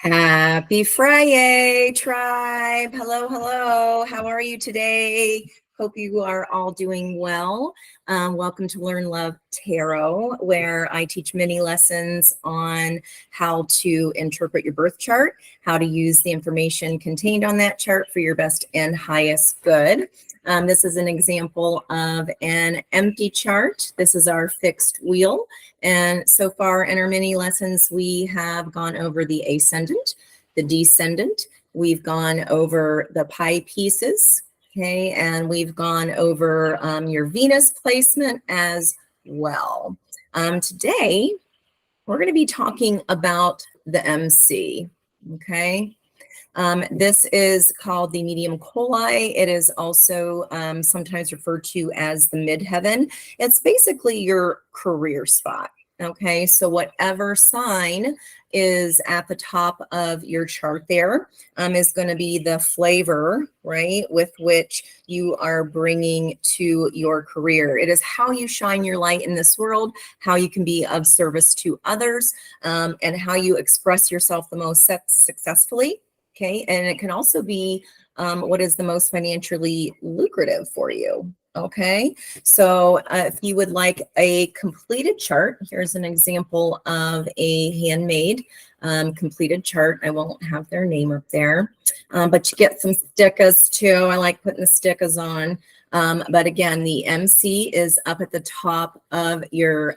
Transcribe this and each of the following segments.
Happy Friday, tribe. Hello, hello. How are you today? Hope you are all doing well. Welcome to Learn Love Tarot, where I teach many lessons on how to interpret your birth chart, how to use the information contained on that chart for your best and highest good. This is an example of an empty chart. This is our fixed wheel. And so far in our mini lessons, we have gone over the ascendant, the descendant. We've gone over the pie pieces, okay? And we've gone over your Venus placement as well. Today, we're going to be talking about the MC, okay? This is called the medium coli. It is also sometimes referred to as the midheaven. It's basically your career spot. Okay, so whatever sign is at the top of your chart there is going to be the flavor, right, with which you are bringing to your career. It is how you shine your light in this world, how you can be of service to others, and how you express yourself the most successfully. Okay, and it can also be what is the most financially lucrative for you. Okay, so if you would like a completed chart, here's an example of a handmade completed chart. I won't have their name up there, but you get some stickers too. I like putting the stickers on. But again, the MC is up at the top of your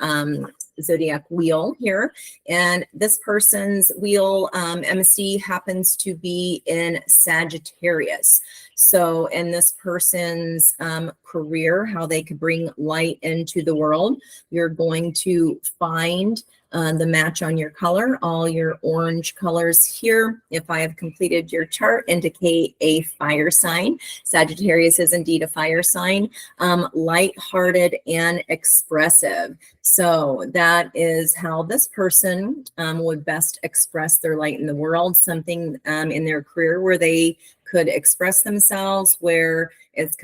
zodiac wheel here. And this person's wheel, MC, happens to be in Sagittarius. So in this person's career, how they could bring light into the world, you're going to find the match on your color. All your orange colors here, if I have completed your chart, indicate a fire sign. Sagittarius is indeed a fire sign, light-hearted and expressive. So that is how this person would best express their light in the world, something in their career where they could express themselves, where it's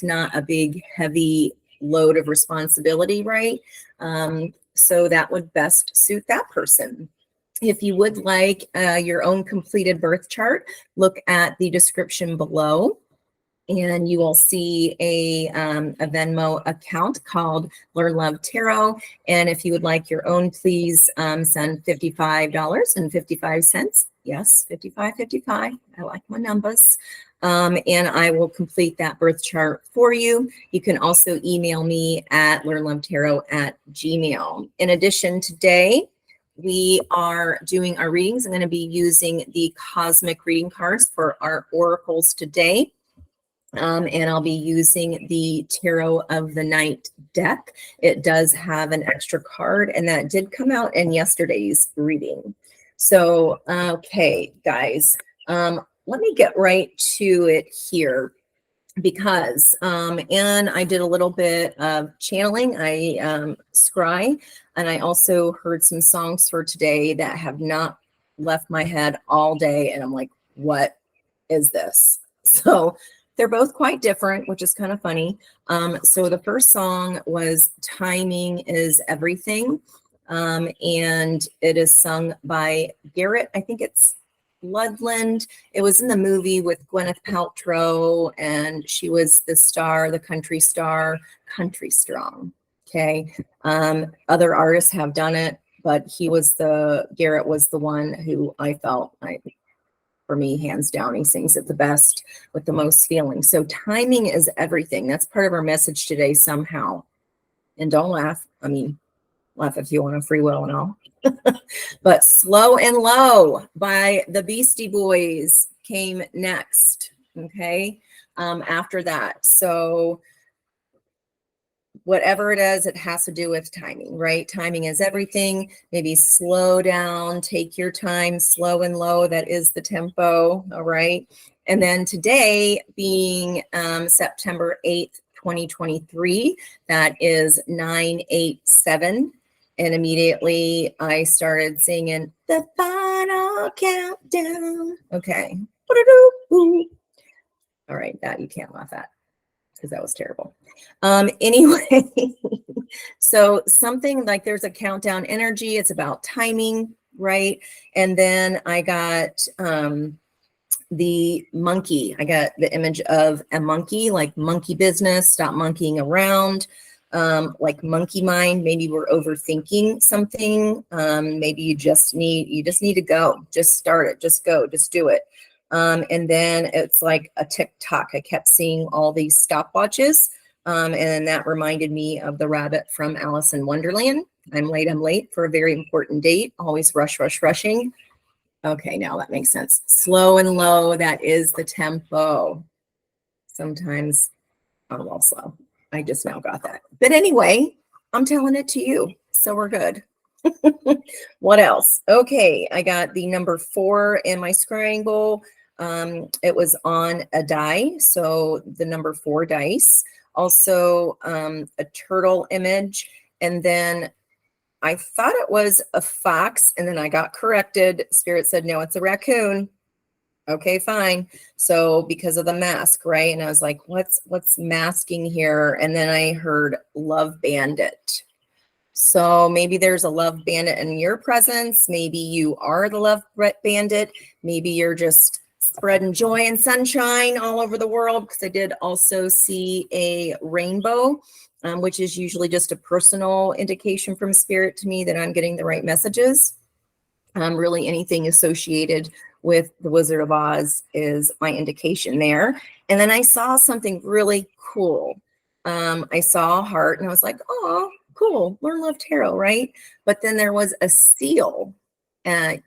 not a big, heavy load of responsibility, right? So that would best suit that person. If you would like your own completed birth chart, look at the description below, and you will see a Venmo account called Learn Love Tarot. And if you would like your own, please send $55.55. Yes, 55.55. I like my numbers. And I will complete that birth chart for you. You can also email me at learnlovetarot@gmail.com. In addition, today we are doing our readings. I'm going to be using the cosmic reading cards for our oracles today. And I'll be using the Tarot of the Night deck. It does have an extra card, and that did come out in yesterday's reading. So, okay, guys, let me get right to it here, because, and I did a little bit of channeling. I scry, and I also heard some songs for today that have not left my head all day, and I'm like, what is this? So they're both quite different, which is kind of funny. So the first song was Timing is Everything. And it is sung by Garrett. I think it's Ludland. It was in the movie with Gwyneth Paltrow, and she was the star, the country star, Country Strong. Okay. Other artists have done it, but Garrett was the one who I felt, for me, hands down, he sings it the best with the most feeling. So timing is everything. That's part of our message today somehow. And don't laugh. I mean, laugh if you want a free will and all. But Slow and Low by the Beastie Boys came next, okay, after that. So whatever it is, it has to do with timing, right? Timing is everything. Maybe slow down, take your time, slow and low. That is the tempo, all right? And then today being September 8th, 2023, that is 9/8/7. And immediately I started singing the final countdown. Okay. All right, that you can't laugh at, because that was terrible. Anyway, so something like there's a countdown energy. It's about timing. right? And then I got the monkey. I got the image of a monkey, like monkey business, stop monkeying around, like monkey mind. Maybe we're overthinking something. Maybe you just need to go, just start it, just go, just do it. And then it's like a tick-tock. I kept seeing all these stopwatches. And that reminded me of the rabbit from Alice in Wonderland. I'm late for a very important date. Always rushing. Okay, now that makes sense. Slow and low, that is the tempo. Sometimes I'm all slow. I just now got that. But anyway, I'm telling it to you, so we're good. What else? Okay, I got the number 4 in my scrying bowl. It was on a die, so the number 4 dice. Also, a turtle image, and then I thought it was a fox, and then I got corrected. Spirit said, no, it's a raccoon. Okay, fine. So because of the mask, right? And I was like, what's masking here? And then I heard love bandit. So maybe there's a love bandit in your presence. Maybe you are the love bandit. Maybe you're just spreading joy and sunshine all over the world, because I did also see a rainbow. Which is usually just a personal indication from spirit to me that I'm getting the right messages. Really anything associated with the Wizard of Oz is my indication there. And then I saw something really cool. I saw a heart and I was like, oh, cool, Learn Love Tarot, right? But then there was a seal, like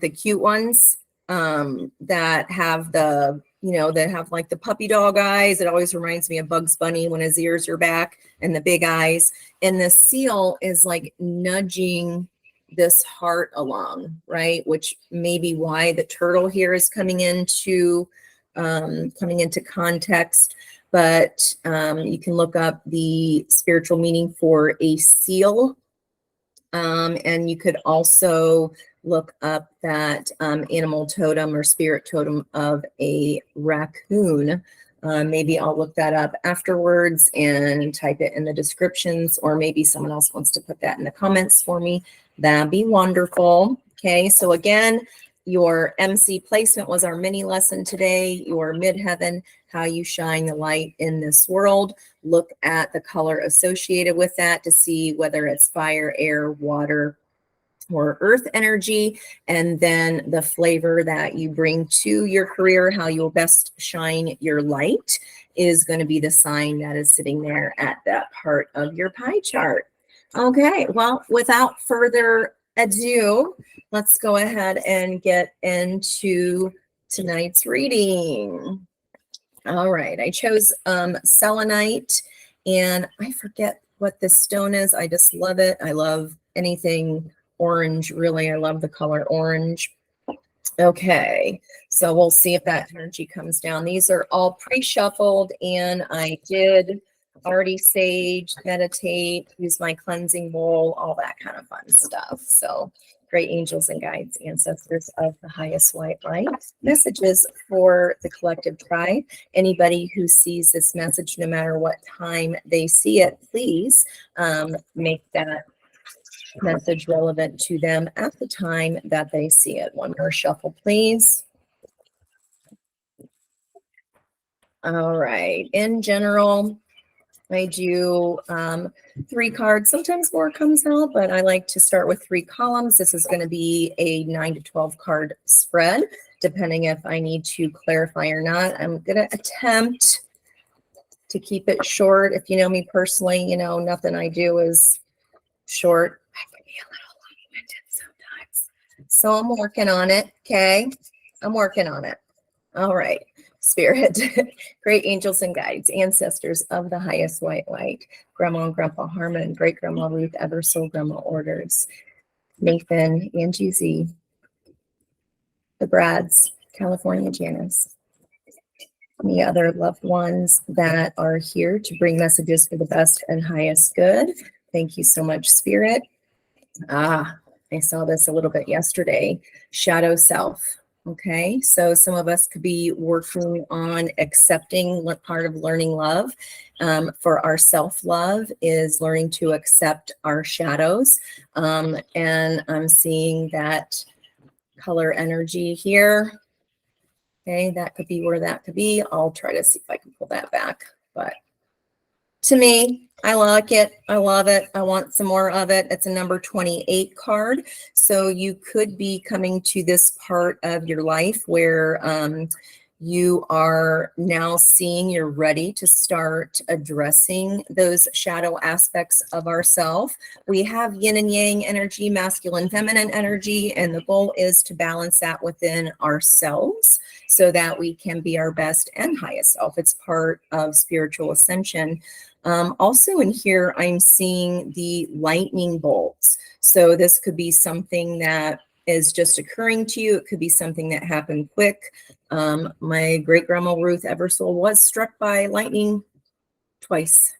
the cute ones that have that have like the puppy dog eyes. It always reminds me of Bugs Bunny when his ears are back and the big eyes. And the seal is like nudging this heart along, right? Which may be why the turtle here is coming into context. But you can look up the spiritual meaning for a seal. And you could also look up that animal totem or spirit totem of a raccoon. Maybe I'll look that up afterwards and type it in the descriptions, or maybe someone else wants to put that in the comments for me. That'd be wonderful. Okay, so again, your MC placement was our mini lesson today, your midheaven, how you shine the light in this world. Look at the color associated with that to see whether it's fire, air, water, or earth energy, and then the flavor that you bring to your career, how you'll best shine your light, is going to be the sign that is sitting there at that part of your pie chart. Okay, well, without further ado, let's go ahead and get into tonight's reading. All right, I chose selenite, and I forget what this stone is. I just love it. I love anything orange, really. I love the color orange. Okay, so we'll see if that energy comes down. These are all pre-shuffled, and I did already sage, meditate, use my cleansing bowl, all that kind of fun stuff. So great angels and guides, ancestors of the highest white light. Messages for the collective tribe. Anybody who sees this message, no matter what time they see it, please make that message relevant to them at the time that they see it. One more shuffle, please. All right. In general, I do 3 cards. Sometimes more comes out, but I like to start with 3 columns. This is going to be a 9 to 12 card spread, depending if I need to clarify or not. I'm going to attempt to keep it short. If you know me personally, you know nothing I do is short. I can be a little long-winded sometimes. So I'm working on it, okay? I'm working on it. All right. Spirit, great angels and guides, ancestors of the highest white light, Grandma and Grandpa Harmon, Great Grandma Ruth Eversole, Grandma Orders, Nathan, Angie Z, the Brads, California Janice, and the other loved ones that are here to bring messages for the best and highest good. Thank you so much, Spirit. I saw this a little bit yesterday. Shadow self. Okay, so some of us could be working on accepting. Part of learning love for our self-love is learning to accept our shadows. And I'm seeing that color energy here. Okay, that could be where that could be. I'll try to see if I can pull that back. But to me, I like it. I love it. I want some more of it. It's a number 28 card. So you could be coming to this part of your life where you are now seeing you're ready to start addressing those shadow aspects of ourself. We have yin and yang energy, masculine, feminine energy, and the goal is to balance that within ourselves so that we can be our best and highest self. It's part of spiritual ascension. Also in here, I'm seeing the lightning bolts. So this could be something that is just occurring to you. It could be something that happened quick. My great grandma Ruth Eversole was struck by lightning twice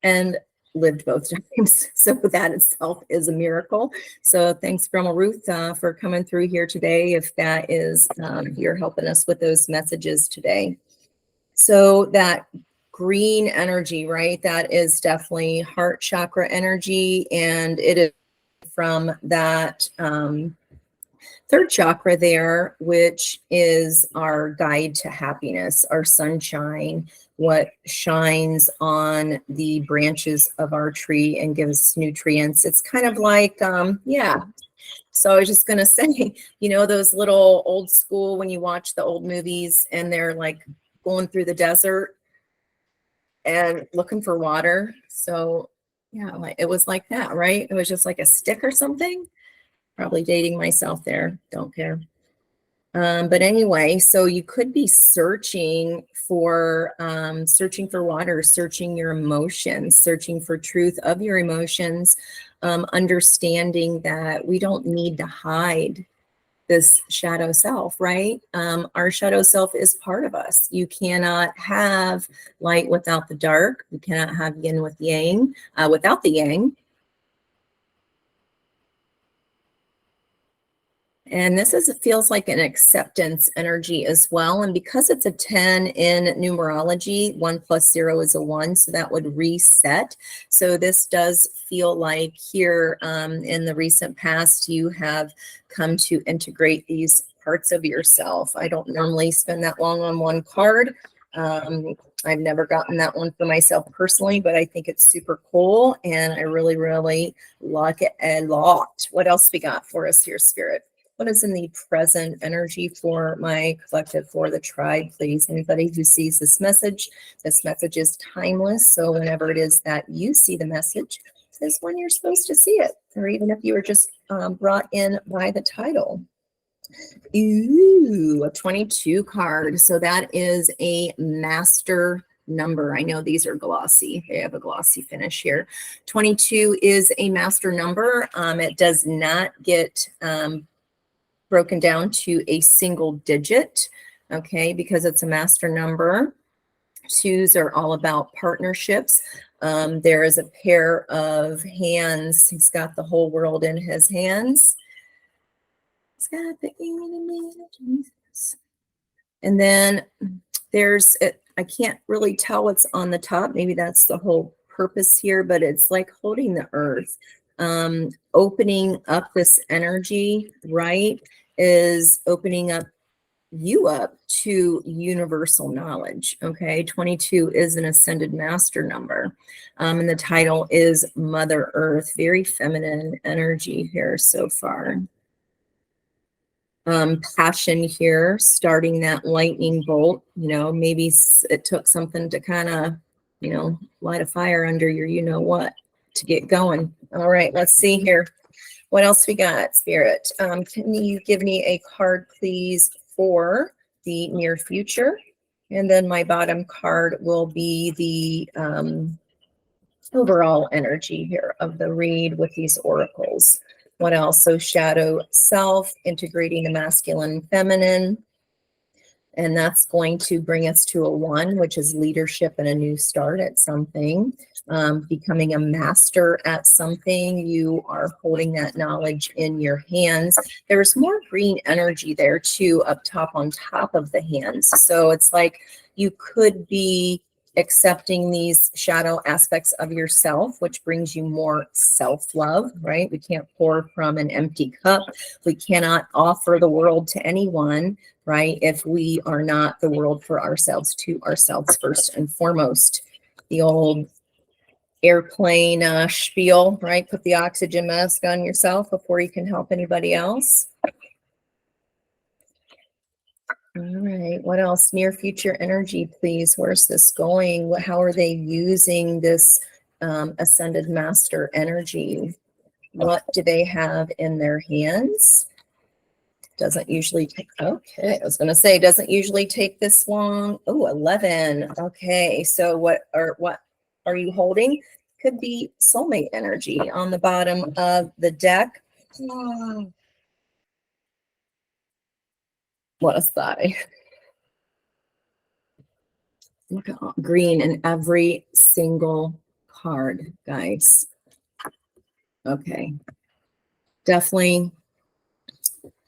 and lived both times. So that itself is a miracle. So thanks, Grandma Ruth, for coming through here today. If that is, you're helping us with those messages today. So that green energy, right? That is definitely heart chakra energy. And it is from that third chakra there, which is our guide to happiness, our sunshine, what shines on the branches of our tree and gives nutrients. It's kind of like, yeah. So I was just going to say, you know, those little old school, when you watch the old movies and they're like going through the desert and looking for water. So yeah, like it was like that, right? It was just like a stick or something. Probably dating myself there. Don't care. But anyway, so you could be searching for water, searching your emotions, searching for truth of your emotions, understanding that we don't need to hide this shadow self, right? Our shadow self is part of us. You cannot have light without the dark. You cannot have yin with yang, without the yang. And this feels like an acceptance energy as well. And because it's a 10 in numerology, 1 plus 0 is a 1, so that would reset. So this does feel like here in the recent past, you have come to integrate these parts of yourself. I don't normally spend that long on one card. I've never gotten that one for myself personally, but I think it's super cool. And I really, really like it a lot. What else we got for us here, Spirit? What is in the present energy for my collective, for the tribe, please? Anybody who sees this message is timeless. So whenever it is that you see the message, is when you're supposed to see it, or even if you were just brought in by the title. Ooh, a 22 card. So that is a master number. I know these are glossy. They have a glossy finish here. 22 is a master number. It does not get broken down to a single digit, okay, because it's a master number. Twos are all about partnerships. There is a pair of hands. He's got the whole world in his hands. He's got the images. And then there's, I can't really tell what's on the top. Maybe that's the whole purpose here, but it's like holding the earth. Opening up this energy, right, is opening up you up to universal knowledge. Okay, 22 is an ascended master number, and the title is Mother Earth. Very feminine energy here so far. Passion here, starting that lightning bolt. You know, maybe it took something to kind of, you know, light a fire under your, you know what, to get going. All right, let's see here. What else we got, Spirit? Can you give me a card, please, for the near future? And then my bottom card will be the overall energy here of the read with these oracles. What else? So shadow self, integrating the masculine, feminine. And that's going to bring us to a 1, which is leadership and a new start at something. becoming a master at something. You are holding that knowledge in your hands. There's more green energy there too, up top on top of the hands. So it's like you could be accepting these shadow aspects of yourself, which brings you more self-love, right? We can't pour from an empty cup. We cannot offer the world to anyone, right? If we are not the world for ourselves, to ourselves first and foremost. The old airplane spiel, right? Put the oxygen mask on yourself before you can help anybody else. All right, what else? Near future energy, please. Where's this going? How are they using this ascended master energy? What do they have in their hands? Doesn't usually take, okay, I was going to say, doesn't usually take this long. Oh, 11. Okay, so what are you holding? Could be soulmate energy on the bottom of the deck. Oh, what a sigh. Look at green in every single card, guys. Okay. Definitely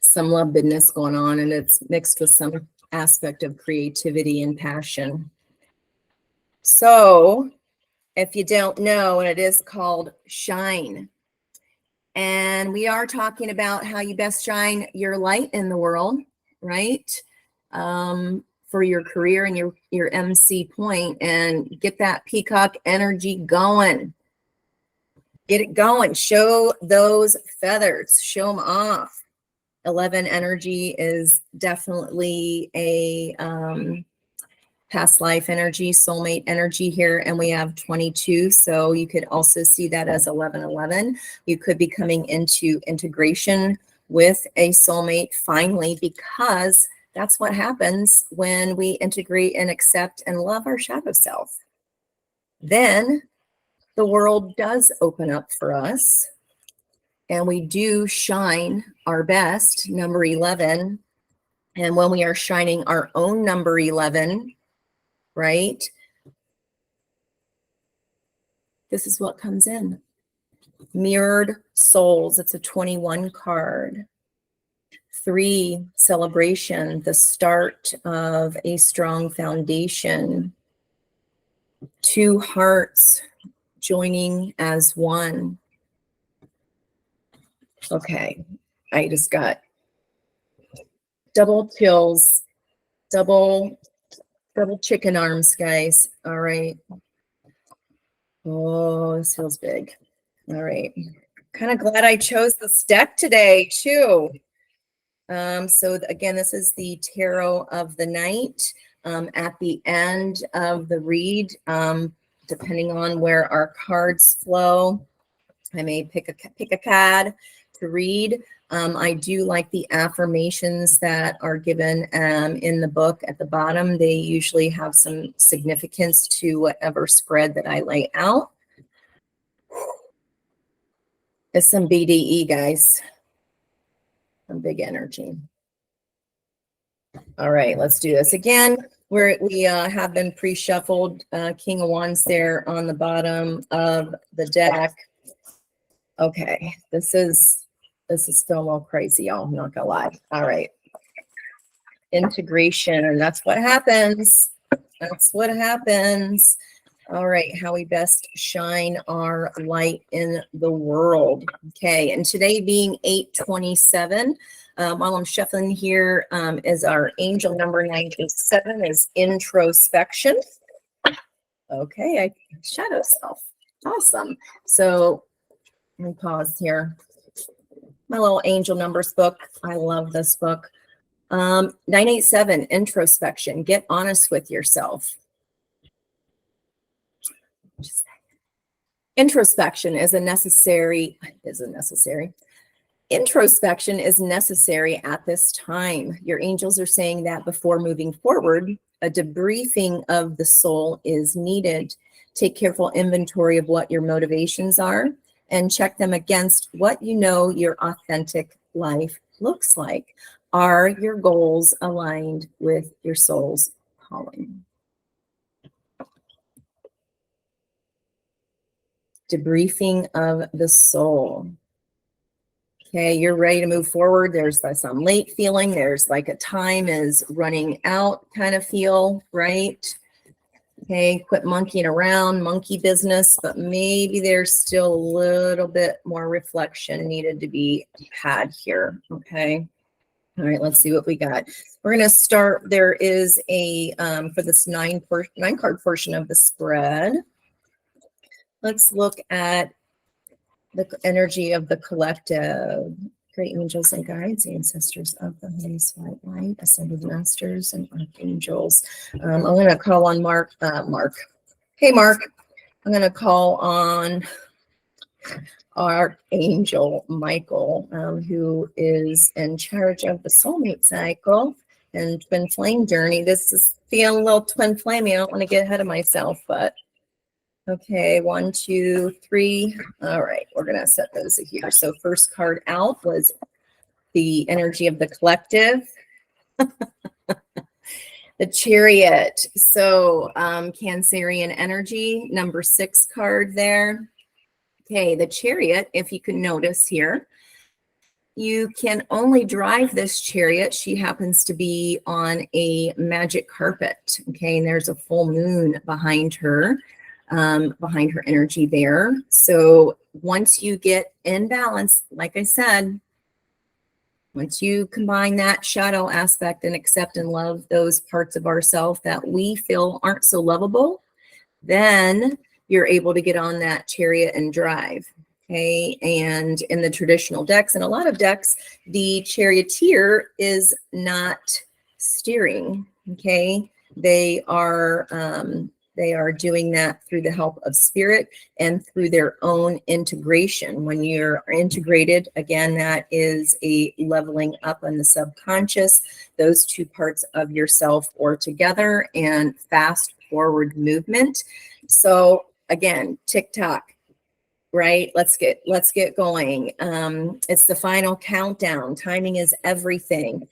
some love business going on, and it's mixed with some aspect of creativity and passion. So if you don't know, and it is called Shine. And we are talking about how you best shine your light in the world, right? For your career and your MC point, and get that peacock energy going. Get it going. Show those feathers. Show them off. 11 energy is definitely a past life energy, soulmate energy here, and we have 22, so you could also see that as 1111. You could be coming into integration with a soulmate finally, because that's what happens when we integrate and accept and love our shadow self. Then the world does open up for us, and we do shine our best, number 11. And when we are shining our own number 11, right? This is what comes in. Mirrored Souls. It's a 21 card. 3, celebration, the start of a strong foundation. 2 hearts joining as one. Okay, I just got double chills, double chicken arms, guys. All right. Oh, this feels big. All right. Kind of glad I chose this deck today too. So again, this is the Tarot of the Night. At the end of the read, depending on where our cards flow, I may pick a card to read. I do like the affirmations that are given in the book at the bottom. They usually have some significance to whatever spread that I lay out. It's some BDE, guys. Some big energy. All right, let's do this again. We have been pre-shuffled. King of Wands there on the bottom of the deck. Okay, this is still a little crazy, y'all. I'm not gonna lie. All right, integration. That's what happens. That's what happens. All right, how we best shine our light in the world. Okay, and today being 8/27, while I'm shuffling here, is our angel number 97 is introspection. Okay, shadow self. Awesome. So let me pause here. My little angel numbers book. I love this book. 987, introspection. Get honest with yourself. Introspection is necessary. Introspection is necessary at this time. Your angels are saying that before moving forward, a debriefing of the soul is needed. Take careful inventory of what your motivations are and check them against what you know your authentic life looks like. Are your goals aligned with your soul's calling? debriefing of the soul. Okay, you're ready to move forward. There's some late feeling. There's like a time is running out kind of feel, right? Okay, quit monkeying around, monkey business, but maybe there's still a little bit more reflection needed to be had here. Okay. All right, let's see what we got. We're going to start. There is a, for this nine card portion of the spread, let's look at the energy of the collective. Great angels and guides, ancestors of the Holy White Light, ascended masters and archangels. I'm going to call on Mark. Hey, Mark. I'm going to call on Archangel Michael, who is in charge of the soulmate cycle and twin flame journey. This is feeling a little twin flamey. I don't want to get ahead of myself, but okay, 1, 2, 3. All right, we're going to set those here. So first card out was the energy of the collective. The Chariot. So Cancerian energy, number 6 card there. Okay, the Chariot, if you can notice here, you can only drive this chariot. She happens to be on a magic carpet. Okay, and there's a full moon behind her energy there. So once you get in balance, like I said, once you combine that shadow aspect and accept and love those parts of ourselves that we feel aren't so lovable, then you're able to get on that chariot and drive. Okay, and in the traditional decks, and a lot of decks, the charioteer is not steering. Okay, they are doing that through the help of spirit and through their own integration. When you're integrated, again, that is a leveling up on the subconscious. Those two parts of yourself are together and fast forward movement. So again, tick-tock, right? Let's get going. It's the final countdown. Timing is everything.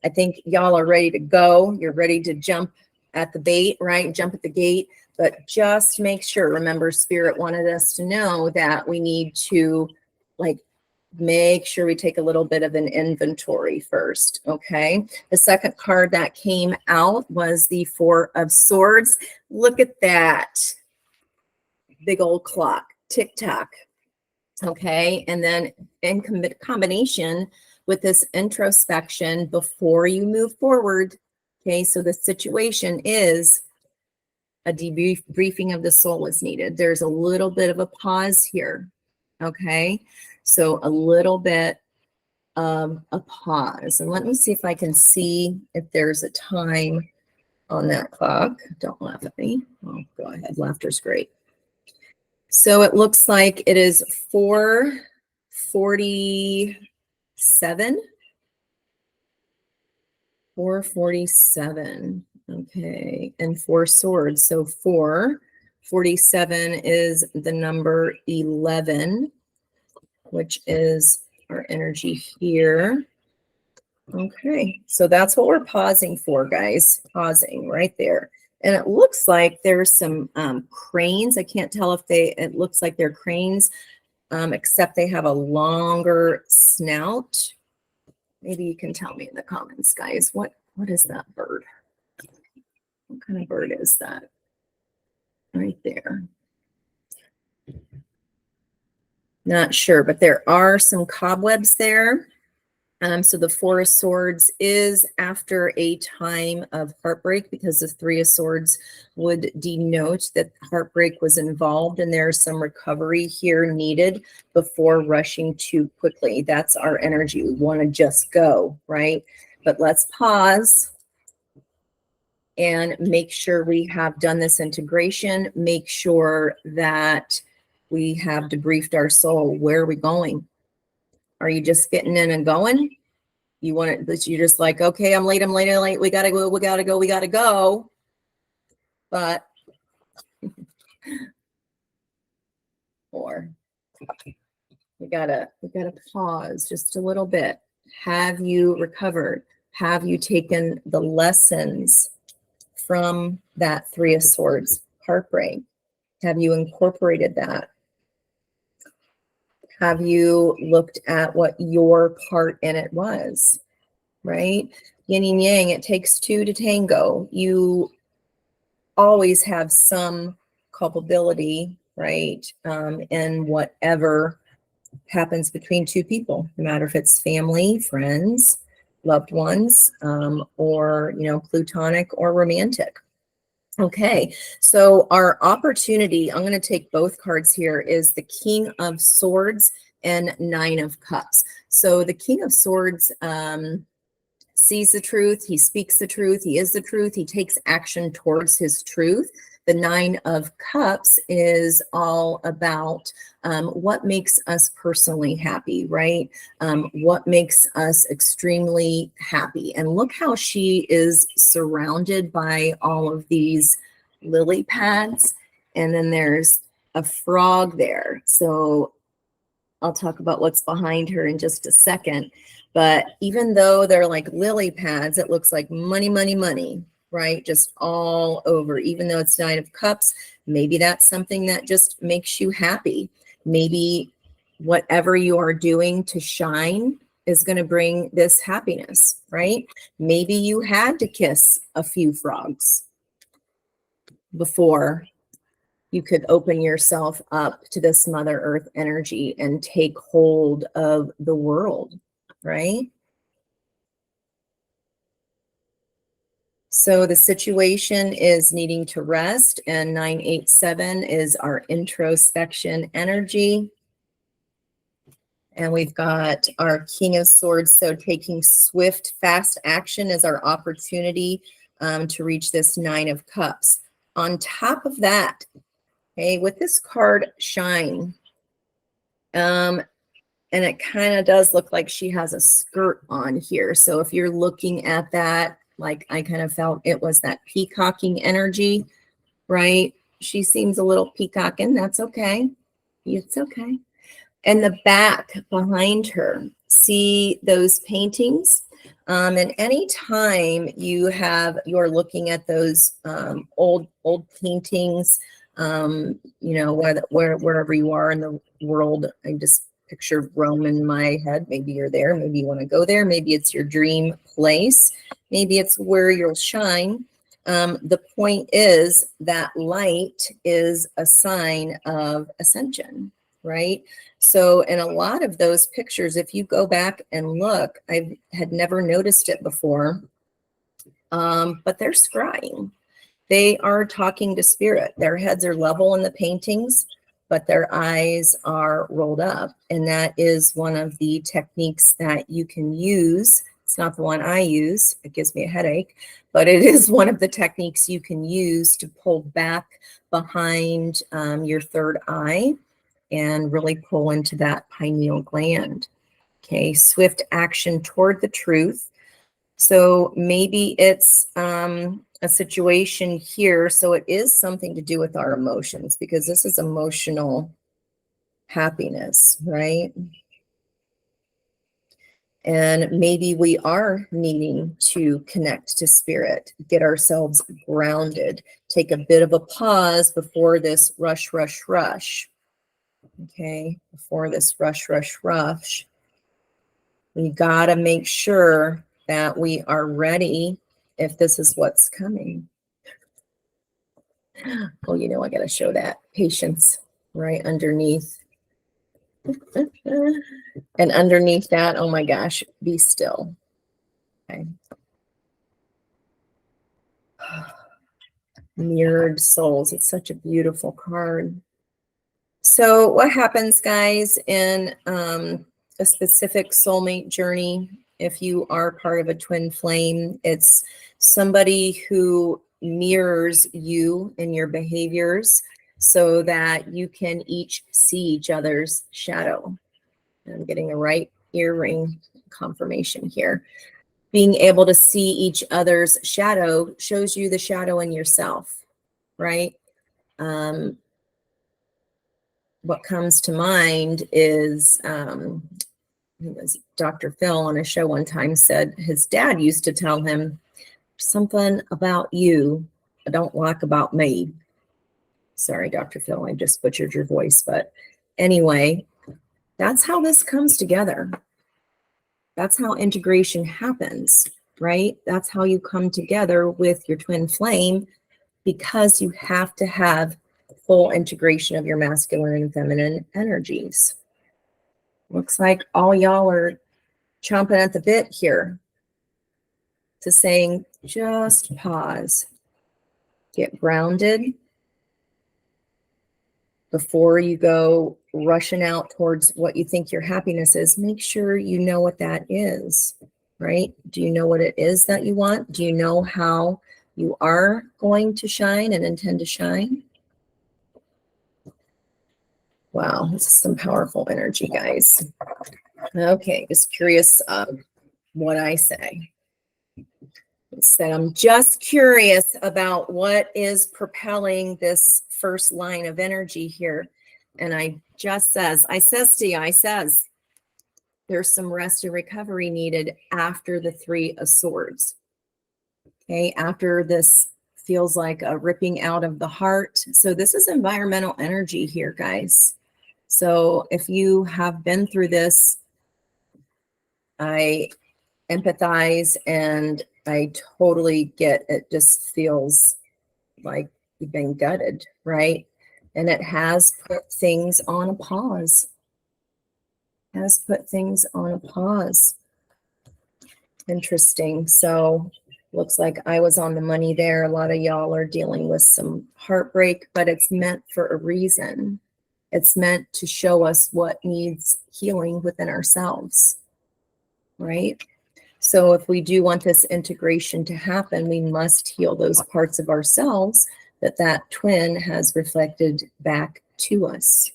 I think y'all are ready to go. You're ready to jump at the bait, right? Jump at the gate, but just make sure, remember, Spirit wanted us to know that we need to make sure we take a little bit of an inventory first. Okay. The second card that came out was the 4 of Swords. Look at that big old clock, tick tock. Okay. And then in combination with this introspection before you move forward. Okay. So the situation is a debriefing of the soul is needed. There's a little bit of a pause here. Okay. So a little bit of a pause. And let me see if I can see if there's a time on that clock. Don't laugh at me. Oh, go ahead. Laughter's great. So it looks like it is 4:47. 4:47. Okay. And 4 swords. So 4:47 is the number 11, which is our energy here. Okay. So that's what we're pausing for, guys. Pausing right there. And it looks like there's some cranes. I can't tell if it looks like they're cranes, except they have a longer snout. Maybe you can tell me in the comments, guys. What is that bird? What kind of bird is that? Right there. Not sure, but there are some cobwebs there. So the 4 of Swords is after a time of heartbreak, because the 3 of Swords would denote that heartbreak was involved and there's some recovery here needed before rushing too quickly. That's our energy. We want to just go, right? But let's pause and make sure we have done this integration. Make sure that we have debriefed our soul. Where are we going? Are you just getting in and going? You want it, but you're just like, okay, I'm late. We gotta go. But, or we gotta pause just a little bit. Have you recovered? Have you taken the lessons from that 3 of Swords heartbreak? Have you incorporated that? Have you looked at what your part in it was, right? Yin and yang, it takes two to tango. You always have some culpability, right, in whatever happens between two people, no matter if it's family, friends, loved ones, or, platonic or romantic. Okay, so our opportunity, I'm going to take both cards here, is the King of Swords and Nine of Cups. So the King of Swords sees the truth, he speaks the truth, he is the truth, he takes action towards his truth. The Nine of Cups is all about what makes us personally happy, right? What makes us extremely happy. And look how she is surrounded by all of these lily pads. And then there's a frog there. So I'll talk about what's behind her in just a second. But even though they're like lily pads, it looks like money, money, money, right? Just all over. Even though it's Nine of Cups, maybe that's something that just makes you happy. Maybe whatever you are doing to shine is going to bring this happiness, right? Maybe you had to kiss a few frogs before you could open yourself up to this Mother Earth energy and take hold of the world, right? So the situation is needing to rest, and 987 is our introspection energy. And we've got our King of Swords, so taking swift, fast action is our opportunity to reach this Nine of Cups. On top of that, okay, with this card, Shine, and it kind of does look like she has a skirt on here. So if you're looking at that, like I kind of felt it was that peacocking energy, right? She seems a little peacocking. That's okay. It's okay. And the back behind her, see those paintings? And anytime you're looking at those old paintings, wherever you are in the world, I just picture Rome in my head. Maybe you're there. Maybe you want to go there. Maybe it's your dream place. Maybe it's where you'll shine. The point is that light is a sign of ascension, right? So in a lot of those pictures, if you go back and look, I had never noticed it before, but they're scrying. They are talking to spirit. Their heads are level in the paintings, but their eyes are rolled up. And that is one of the techniques that you can use. It's not the one I use. It gives me a headache, but it is one of the techniques you can use to pull back behind your third eye and really pull into that pineal gland. Okay, swift action toward the truth. So maybe it's a situation here. So it is something to do with our emotions, because this is emotional happiness, right? And maybe we are needing to connect to spirit, get ourselves grounded, take a bit of a pause before this rush, rush, rush. Okay, before this rush, rush, rush, we got to make sure that we are ready if this is what's coming. Oh, I got to show that patience right underneath. And underneath that, oh my gosh, be still. Okay. Mirrored souls. It's such a beautiful card. So what happens, guys, in a specific soulmate journey, if you are part of a twin flame, it's somebody who mirrors you in your behaviors so that you can each see each other's shadow. I'm getting a right earring confirmation here. Being able to see each other's shadow shows you the shadow in yourself, right? What comes to mind is Dr. Phil on a show one time said his dad used to tell him, something about you I don't like about me. Sorry, Dr. Phil, I just butchered your voice. But anyway, That's how this comes together. That's how integration happens, right? That's how you come together with your twin flame, because you have to have full integration of your masculine and feminine energies. Looks like all y'all are chomping at the bit here to saying, just pause, get grounded before you go rushing out towards what you think your happiness is. Make sure you know what that is, right? Do you know what it is that you want? Do you know how you are going to shine and intend to shine? Wow, this is some powerful energy, guys. Okay, just curious what I say. It said, I'm just curious about what is propelling this first line of energy here. And I says to you, there's some rest and recovery needed after the Three of Swords. Okay, after this feels like a ripping out of the heart. So this is environmental energy here, guys. So if you have been through this, I empathize and I totally get it. Just feels like you've been gutted, right? And it has put things on a pause. Interesting. So looks like I was on the money there. A lot of y'all are dealing with some heartbreak, but it's meant for a reason. It's meant to show us what needs healing within ourselves, right? So if we do want this integration to happen, we must heal those parts of ourselves that twin has reflected back to us.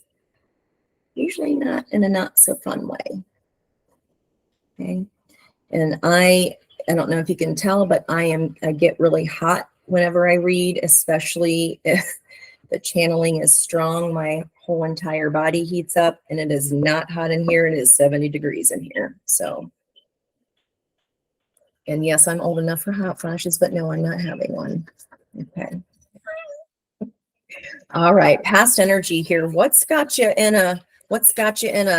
Usually not in a not so fun way. Okay. And I don't know if you can tell, but I get really hot whenever I read, especially if the channeling is strong. My whole entire body heats up, and it is not hot in here. It is 70 degrees in here. So, and yes, I'm old enough for hot flashes, but no, I'm not having one. Okay. All right. Past energy here. What's got you in a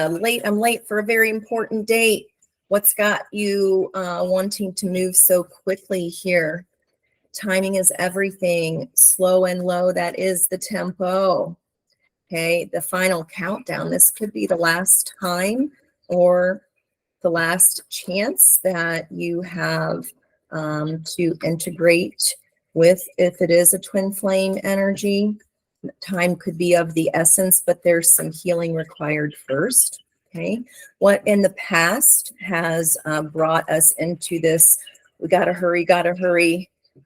late? I'm late for a very important date. What's got you wanting to move so quickly here? Timing is everything. Slow and low. That is the tempo. Okay. The final countdown. This could be the last time or the last chance that you have to integrate with, if it is a twin flame energy. Time could be of the essence, but there's some healing required first. Okay. What in the past has brought us into this, we got to hurry.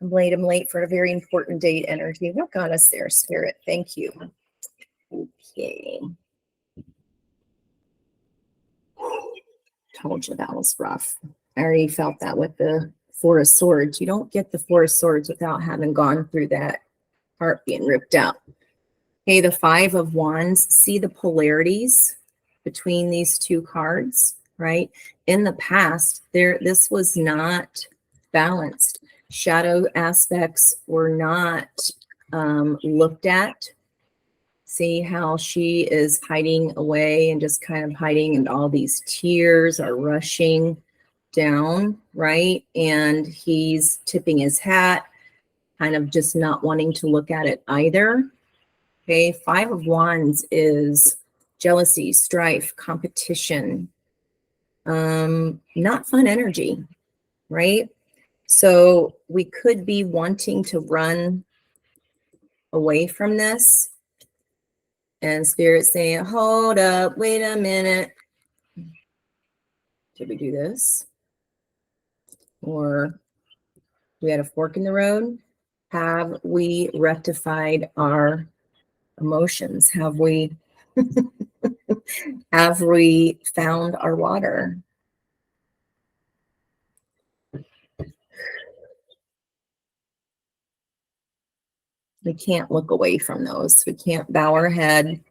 I'm late for a very important date energy. What got us there, Spirit? Thank you. Okay. Told you that was rough. I already felt that with the Four of Swords. You don't get the Four of Swords without having gone through that heart being ripped out. Okay, the Five of Wands. See the polarities between these two cards, right? In the past, this was not balanced. Shadow aspects were not looked at. See how she is hiding away and just kind of hiding, and all these tears are rushing down, right? And he's tipping his hat, kind of just not wanting to look at it either. Okay, Five of Wands is jealousy, strife, competition, not fun energy, right? So we could be wanting to run away from this, and Spirit saying, hold up, wait a minute. Did we do this? Or we had a fork in the road? Have we rectified our emotions? Have we found our water? We can't look away from those. We can't bow our head,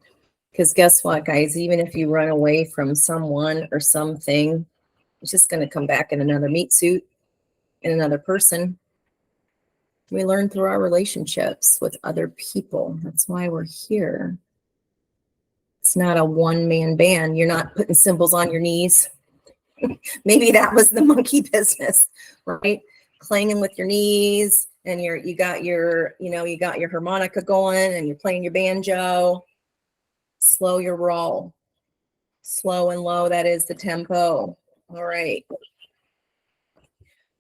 because guess what, guys? Even if you run away from someone or something, it's just going to come back in another meat suit, in another person. We learn through our relationships with other people. That's why we're here. It's not a one-man band. You're not putting symbols on your knees. Maybe that was the monkey business, right? Clanging with your knees, and you got your harmonica going, and you're playing your banjo. Slow your roll. Slow and low, that is the tempo. All right.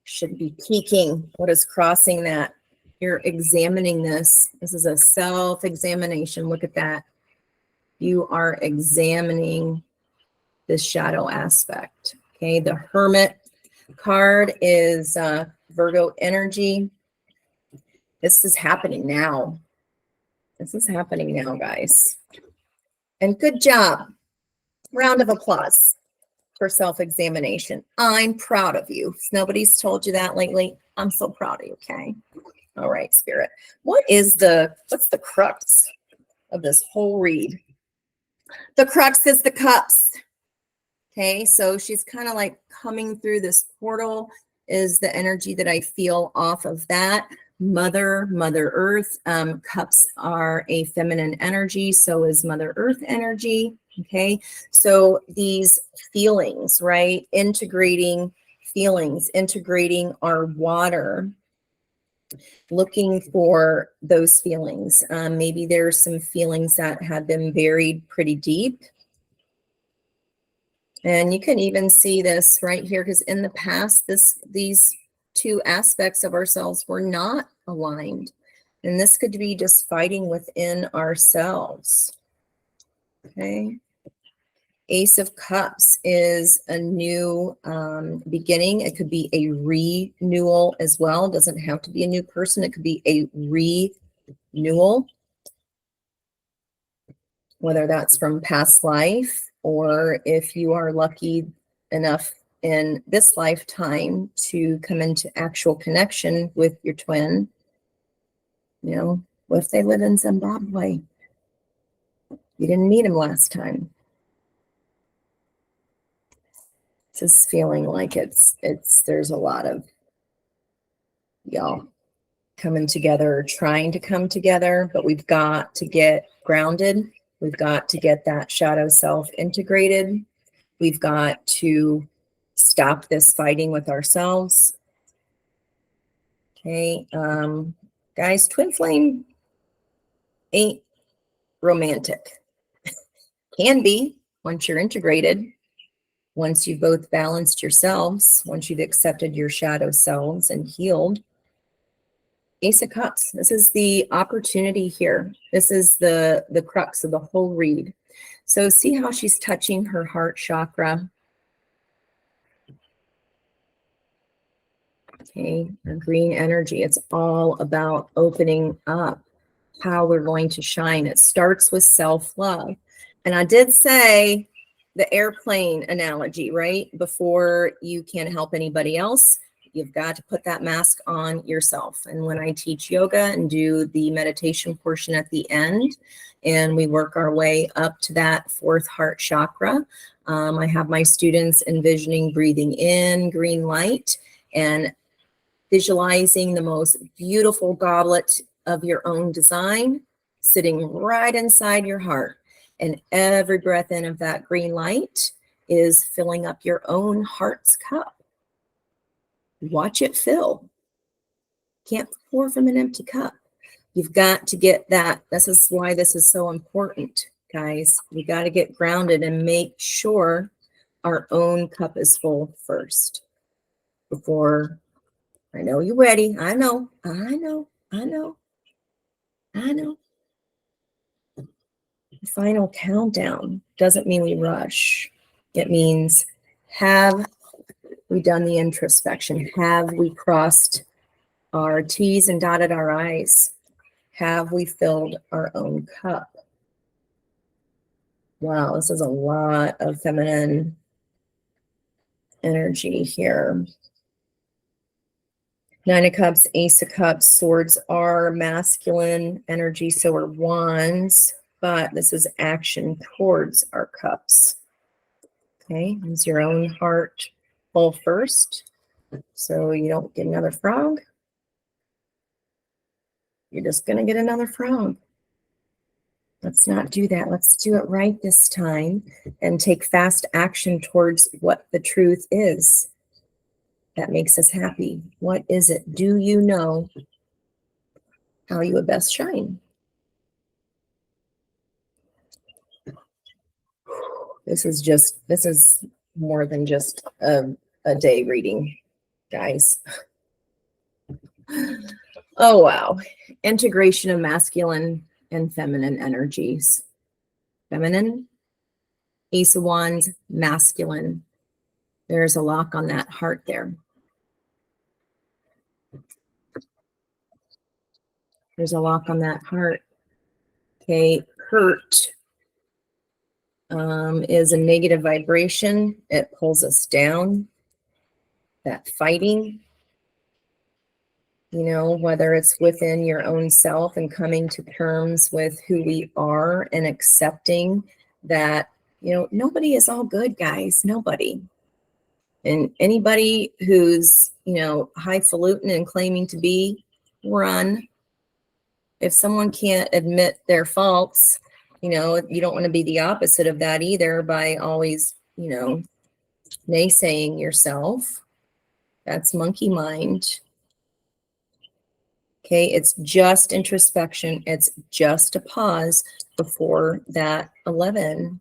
Should be peaking. What is crossing that? You're examining this. This is a self-examination. Look at that. You are examining this shadow aspect. Okay, the Hermit card is Virgo energy. This is happening now. This is happening now, guys. And good job. Round of applause for self-examination. I'm proud of you. If nobody's told you that lately, I'm so proud of you, okay? All right, Spirit. What's the crux of this whole read? The crux is the cups. Okay, so she's kind of like coming through this portal is the energy that I feel off of that. Mother Earth. Cups are a feminine energy, so is Mother Earth energy. Okay, so these feelings, right? Integrating feelings, integrating our water, looking for those feelings. Maybe there's some feelings that have been buried pretty deep. And you can even see this right here, because in the past, these two aspects of ourselves were not aligned. And this could be just fighting within ourselves. Okay. Ace of Cups is a new beginning. It could be a renewal as well. It doesn't have to be a new person. It could be a renewal, whether that's from past life, or if you are lucky enough in this lifetime to come into actual connection with your twin. What if they live in Zimbabwe? You didn't meet him last time. This is feeling like there's a lot of y'all coming together, trying to come together, but we've got to get grounded. We've got to get that shadow self integrated. We've got to stop this fighting with ourselves. Okay, guys, twin flame ain't romantic. Can be once you're integrated, once you've both balanced yourselves, once you've accepted your shadow selves and healed. Ace of Cups, this is the opportunity here. This is the crux of the whole read. So see how she's touching her heart chakra. Okay, her green energy. It's all about opening up how we're going to shine. It starts with self-love. And I did say the airplane analogy, right? Before you can help anybody else, you've got to put that mask on yourself. And when I teach yoga and do the meditation portion at the end, and we work our way up to that fourth heart chakra, I have my students envisioning breathing in green light and visualizing the most beautiful goblet of your own design sitting right inside your heart. And every breath in of that green light is filling up your own heart's cup. Watch it fill. Can't pour from an empty cup. You've got to get that. This is why this is so important, guys. We got to get grounded and make sure our own cup is full first before. I know you're ready. I know. The final countdown doesn't mean we rush. It means, have we done the introspection? Have we crossed our T's and dotted our I's? Have we filled our own cup? Wow, this is a lot of feminine energy here. Nine of Cups, Ace of Cups, swords are masculine energy, so are wands, but this is action towards our cups. Okay, is your own heart full first, so you don't get another frog. You're just going to get another frog. Let's not do that. Let's do it right this time and take fast action towards what the truth is that makes us happy. What is it? Do you know how you would best shine? This is more than just a day reading, guys. Oh, wow. Integration of masculine and feminine energies. Feminine, Ace of Wands, masculine. There's a lock on that heart there. There's a lock on that heart. Okay, hurt is a negative vibration. It pulls us down. That fighting, you know, whether it's within your own self and coming to terms with who we are and accepting that, you know, nobody is all good, guys. Nobody. And anybody who's, you know, highfalutin and claiming to be, run. If someone can't admit their faults, you know, you don't want to be the opposite of that either by always, you know, naysaying yourself. That's monkey mind. Okay, it's just introspection. It's just a pause before that 11,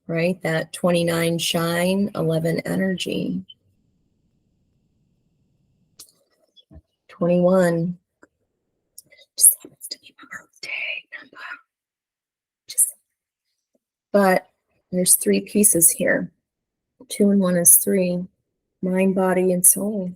right? That 29 shine, 11 energy. 21. Just happens to be my birthday number. But there's 3 pieces here. 2 and 1 is 3. Mind, body, and soul.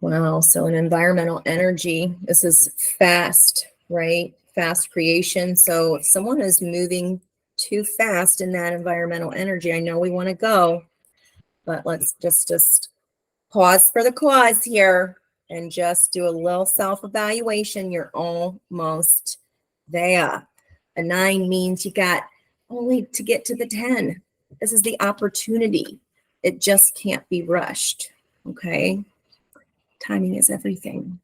Wow, so an environmental energy. This is fast, right? Fast creation. So if someone is moving too fast in that environmental energy, I know we want to go, but let's just pause for the cause here and just do a little self-evaluation. You're almost there. A 9 means you got only to get to the 10. This is the opportunity. It just can't be rushed, okay? Timing is everything.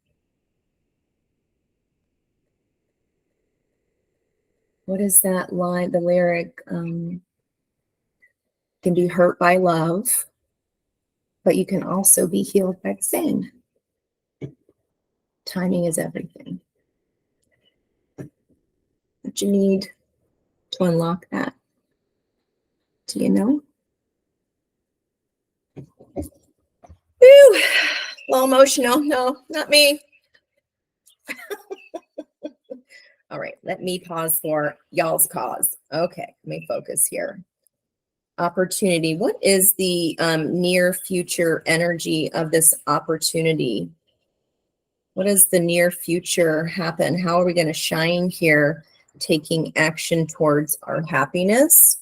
What is that line, the lyric? Can be hurt by love, but you can also be healed by sin. Timing is everything. What you need to unlock that? Do you know? Woo! A little emotional. No, not me. All right, let me pause for y'all's cause. Okay, let me focus here. Opportunity. What is the near future energy of this opportunity? What does the near future happen? How are we going to shine here, taking action towards our happiness?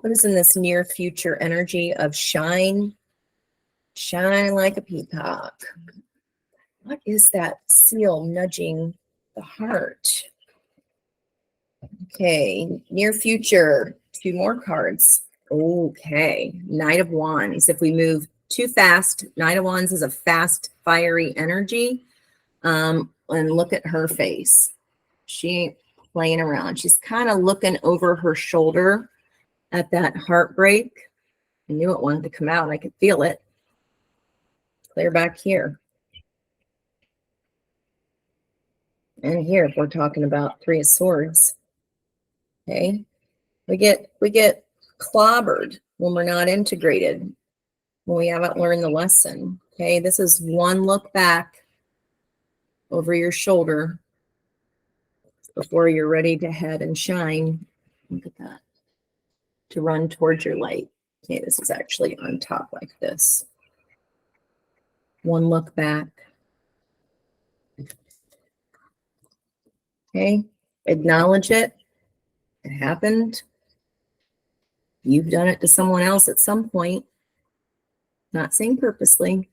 What is in this near future energy of shine? Shine like a peacock. What is that seal nudging the heart? Okay, near future, 2 more cards. Okay, Knight of Wands. If we move too fast, Knight of Wands is a fast, fiery energy. And look at her face. She ain't playing around. She's kind of looking over her shoulder at that heartbreak. I knew it wanted to come out. I could feel it. Clear back here. And here, if we're talking about 3 of Swords. Okay. We get clobbered when we're not integrated, when we haven't learned the lesson. Okay. This is one look back over your shoulder before you're ready to head and shine. Look at that. To run towards your light. Okay, this is actually on top like this. One look back. Okay, acknowledge it. It happened. You've done it to someone else at some point. Not saying purposely.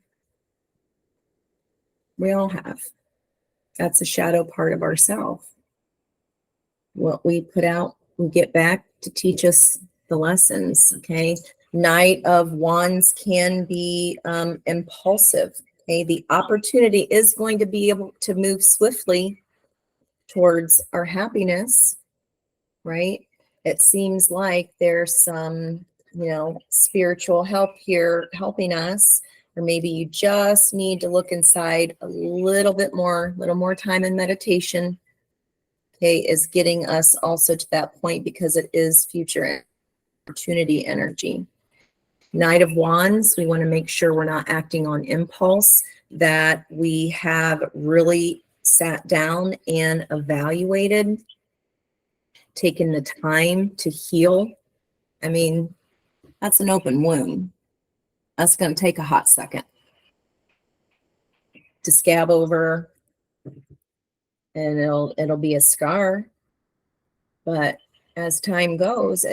We all have. That's a shadow part of ourselves. What we put out, we get back to teach us the lessons, okay? Knight of Wands can be impulsive, okay? The opportunity is going to be able to move swiftly, towards our happiness, right? It seems like there's some, spiritual help here helping us, or maybe you just need to look inside a little more time in meditation, okay, is getting us also to that point, because it is future opportunity energy. Knight of Wands, we want to make sure we're not acting on impulse, that we have really sat down and evaluated, taken the time to heal. I mean, that's an open wound. That's going to take a hot second to scab over, and it'll be a scar. But as time goes,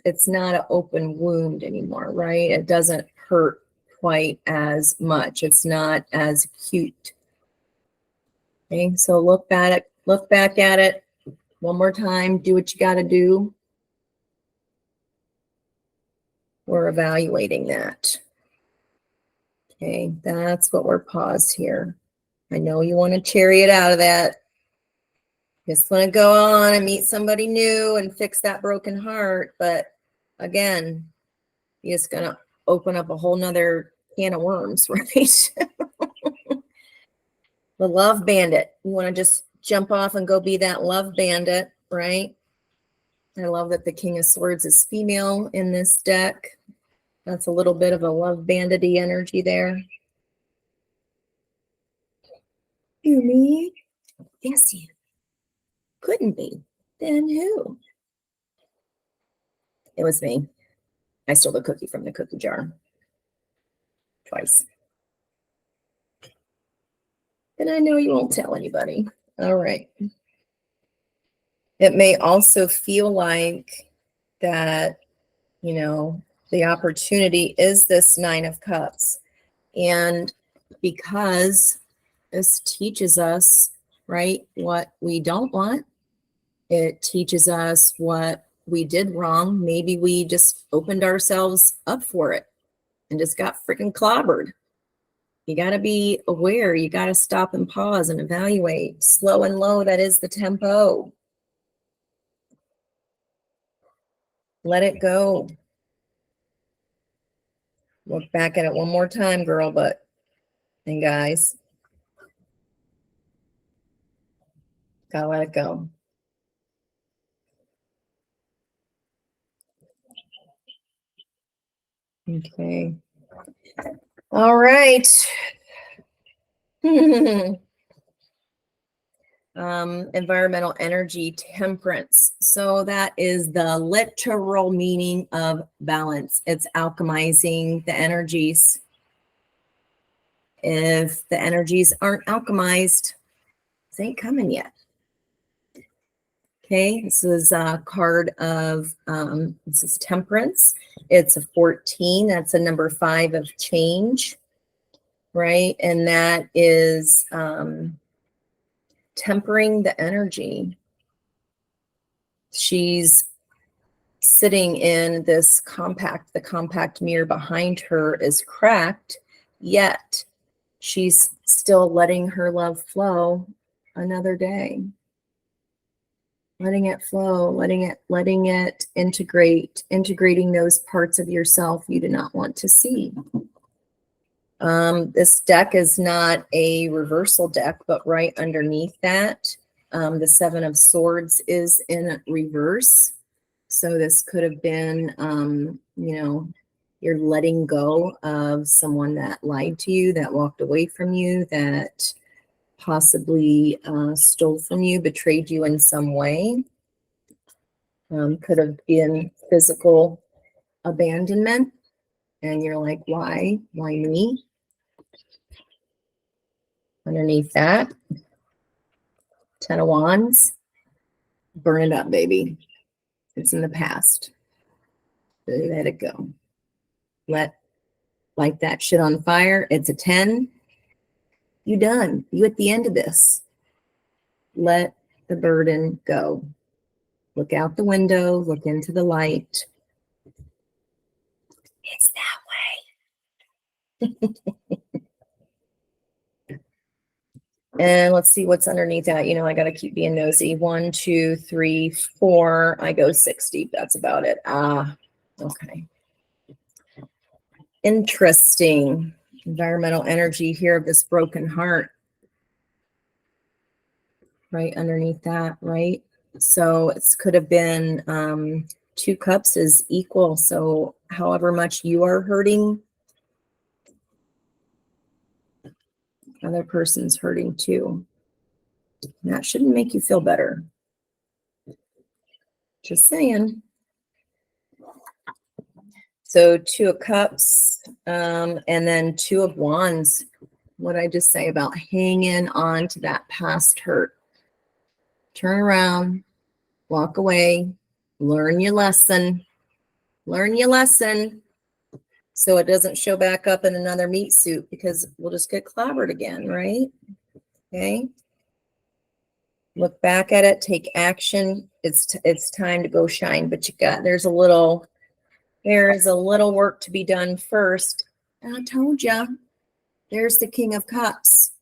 it's not an open wound anymore, right? It doesn't hurt quite as much. It's not as acute. Okay, so look back at it one more time. Do what you got to do. We're evaluating that. Okay, that's what we're paused here. I know you want to chariot out of that. Just want to go on and meet somebody new and fix that broken heart. But again, you're just going to open up a whole nother can of worms, right? The love bandit. You want to just jump off and go be that love bandit, right? I love that the King of Swords is female in this deck. That's a little bit of a love bandity energy there. You, me? Yes, you. Couldn't be. Then who? It was me. I stole the cookie from the cookie jar. Twice. And I know you won't tell anybody. All right. It may also feel like that, the opportunity is this Nine of Cups. And because this teaches us, right, what we don't want, it teaches us what we did wrong. Maybe we just opened ourselves up for it and just got freaking clobbered. You got to be aware. You got to stop and pause and evaluate. Slow and low, that is the tempo. Let it go. Look back at it one more time, girl, and guys. Gotta let it go. Okay. All right. Environmental energy temperance. So that is the literal meaning of balance. It's alchemizing the energies. If the energies aren't alchemized, it ain't coming yet. Okay, this is a card of, this is temperance. It's a 14. That's a number 5 of change, right? And that is tempering the energy. She's sitting in this compact, the compact mirror behind her is cracked, yet she's still letting her love flow another day. Letting it flow, letting it integrating those parts of yourself you do not want to see. This deck is not a reversal deck, but right underneath that, the 7 of Swords is in reverse. So this could have been, you're letting go of someone that lied to you, that walked away from you, that possibly stole from you, betrayed you in some way. Could have been physical abandonment. And you're like, why? Why me? Underneath that, 10 of Wands. Burn it up, baby. It's in the past. Let it go. Light that shit on fire. It's a 10. You done. You at the end of this. Let the burden go. Look out the window. Look into the light. It's that way. And let's see what's underneath that. You know, I got to keep being nosy. 1, 2, 3, 4. I go 60. That's about it. Okay. Interesting. Environmental energy here of this broken heart. Right underneath that, right? So it could have been 2 cups is equal. So however much you are hurting, other person's hurting too. And that shouldn't make you feel better. Just saying. So 2 of cups, and then 2 of wands. What did I just say about hanging on to that past hurt? Turn around, walk away, learn your lesson. Learn your lesson so it doesn't show back up in another meat suit, because we'll just get clobbered again, right? Okay. Look back at it, take action. It's time to go shine, but there is a little work to be done first. I told you, there's the King of Cups.